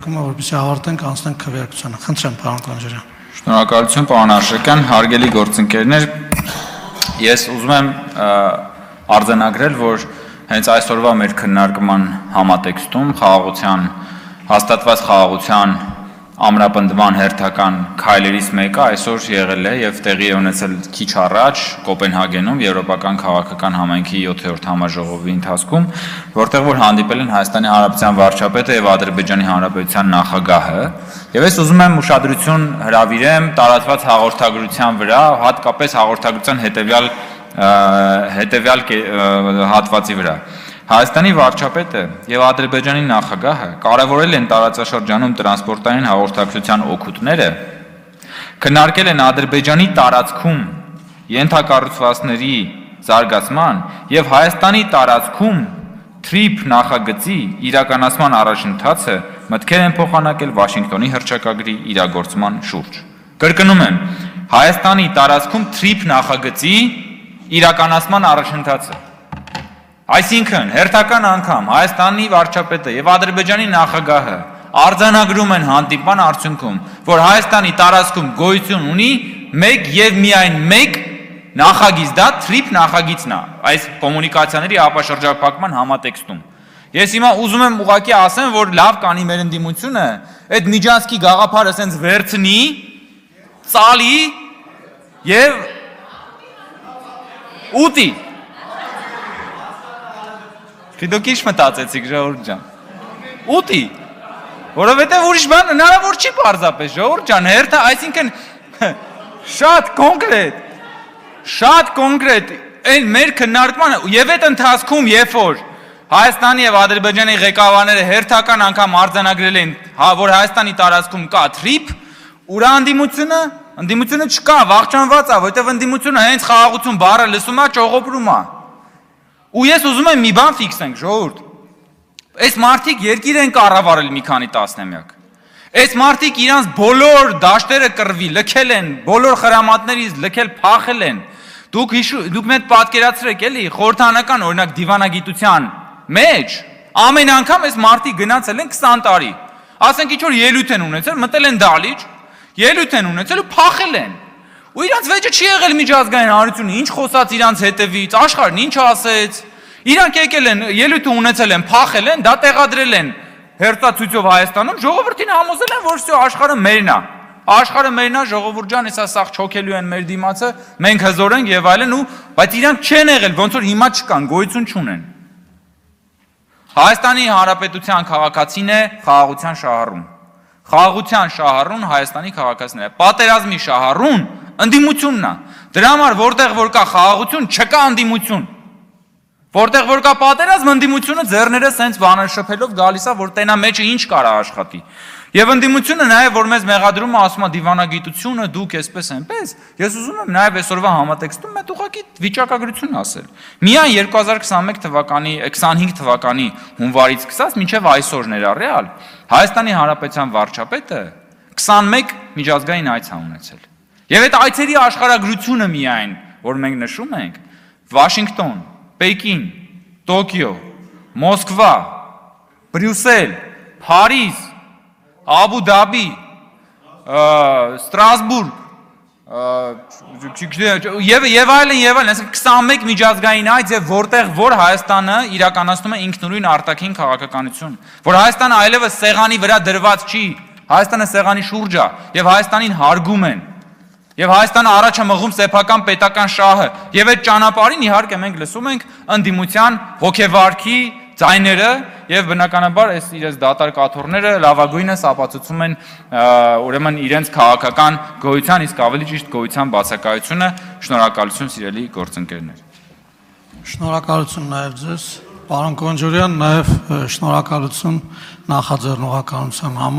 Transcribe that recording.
Որպեսզի ավարտենք անցնենք քվեարկությանը։ Խնդրեմ, պարոն Կոնջարյան։ Շնորհակալություն, պարոն Աշրիկյան, հարգելի գործընկերներ, ես ուզում եմ արձանագրել, որ հենց այսօրվա մեր քննարկման համատեքստում հաստատված խաղաղության ամրապնդման հերթական քայլերից մեկը այսօր եղել է եւ տեղի է ունեցել քիչ առաջ Կոպենհագենում Եվրոպական քաղաքական համայնքի 7-րդ համաժողովի ընթացքում, որտեղ որ հանդիպել են Հայաստանի Հանրապետության վարչապետը եւ Ադրբեջանի Հանրապետության նախագահը, եւ ես ուզում եմ ուշադրություն հրավիրեմ տարածված հաղորդագրության վրա, հատկապես հաղորդագրության հետեւյալ հատվածի վրա։ Հայաստանի վարչապետը եւ Ադրբեջանի նախագահը կարևորել են տարածաշրջանում տրանսպորտային հաղորդակցության օգուտները, քննարկել են Ադրբեջանի տարածքում ենթակառուցվածքների զարգացման եւ Հայաստանի տարածքում TRIP նախագծի իրականացման առաջընթացը մտքեր են փոխանակել Վաշինգտոնի հռչակագրի իրագործման շուրջ։ Կրկնում եմ, Հայաստանի տարածքում TRIP նախագծի իրականացման առաջընթացը։ Այսինքն, հերթական անգամ Հայաստանի վարչապետը եւ Ադրբեջանի նախագահը արձանագրում են հանդիպման արդյունքում, որ Հայաստանի տարածքում գոյություն ունի մեկ եւ միայն մեկ նախագիծ, դա TRIP նախագիծն է, այս կոմունիկացիաների ապաշրջափակման համատեքստում։ Ես հիմա ուզում եմ ուղղակի ասեմ, որ լավ կանի մեր ընդդիմությունը, այդ Միջանցքի գաղափարը ասենց վերցնի, ծալի եւ ուտի։ Դուք ինչ մտածեցիք, ժողովուրդ ջան։ Ուտի։ Որովհետև ուրիշ բան հնարավոր չի պարզապես, ժողովուրդ ջան, հերթը, այսինքն շատ կոնկրետ, այն մեր քննարկմանը եւ այդ ընթացքում, երբ որ Հայաստանի եւ Ադրբեջանի ղեկավարները հերթական անգամ արձանագրել են, որ Հայաստանի տարածքում կա TRIP, ուրա ընդդիմությունը չկա, վախճանված է, որովհետև ընդդիմությունը հենց խաղաղություն բառը լսում է, ճողոպրում է։ Ու ես ուզում եմ մի բան ֆիքսենք, ժողովուրդ։ Այս մարդիկ երկիր են կառավարել մի քանի տասնամյակ։ Այս մարդիկ իրանց բոլոր դաշտերը կռվի լքել են, բոլոր խրամատներից լքել փախել են։ Դուք մեկ պատկերացրեք, էլի, խորհրդանական օրինակ դիվանագիտության մեջ ամեն անգամ այս մարդիկ գնացել են 20 տարի։ Ասենք ինչ որ ելույթ են ունեցել, մտել են դալիճ, ելույթ են ունեցել ու փախել են։ Ու իրանց վեճը չի եղել միջազգային հանրությունը, ինչ խոսած իրանց հետևից, աշխարհն ինչ ասեց։ Իրանք եկել են, ելույթ ունեցել են, փախել են, դա տեղադրել են հերթացույցով Հայաստանում, ժողովրդին համոզել են, որ всё աշխարհը մերն է։ Աշխարհը մերն է, ժողովուրդ ջան, հեսա սաղ չոքելու են մեր դիմացը, մենք հզոր ենք եւ այլն ու բայց իրանք չեն եղել, ոնց որ հիմա չկան, գոյություն չունեն։ Հայաստանի Հանրապետության քաղաքացին է խաղաղության շահառուն։ Խաղաղության շահառուն Հայաստանի քաղաքացիներ է։ Պատերազմի շահառուն ընդդիմությունն է։ Դրա համար որտեղ որ կա խաղաղություն, չկա ընդդիմություն։ Որտեղ որ կա պատերազմ, ընդդիմությունը ձեռները սենց բաներ շփելով գալիս է, որ տենա մեջը ինչ կարա աշխատի։ Եվ ընդդիմությունը նաև որ մեզ մեղադրում է, ասում է դիվանագիտությունը, դուք այսպես այնպես, ես ուզում եմ նաև այսօրվա համատեքստում մեծ ուղղակի վիճակագրություն ասել։ Միայն 2021 թվականի, 25 թվականի հունվարից սկսած մինչև այսօր ներառյալ Հայաստանի Հանրապետության վարչապետը 21 միջազգային այց է ունեցել։ Եվ այդ այցերի աշխարհագրությունը միայն, որ մենք նշում ենք, Վաշինգտոն, Պեկին, Տոկիո, Մոսկվա, Բրյուսել, Փարիզ, Աբու Դաբի, Ստրասբուրգ, եւ այլն, ասենք 21 միջազգային այց եւ որտեղ որ Հայաստանը իրականացնում է ինքնուրույն արտաքին քաղաքականություն, որ Հայաստանը այլևս սեղանի վրա դրված չի, Հայաստանը սեղանի շուրջ է եւ Հայաստանին հարգում են։ Եվ Հայաստանը առաջ է մղում սեփական պետական շահը, եւ այդ ճանապարհին իհարկե մենք լսում ենք ընդդիմության հոգեվարքի ձայները եւ բնականաբար այս իրենց դատար կաթոռները լավագույնս ապացուցում են ուրեմն իրենց քաղաքական գոյության, իսկ ավելի ճիշտ գոյության բացակայությունը։ Շնորհակալություն սիրելի գործընկերներ։ Շնորհակալություն նաեւ ձեզ, պարոն Կոնջարյան, նաեւ շնորհակալություն նախաձեռնողականության համար։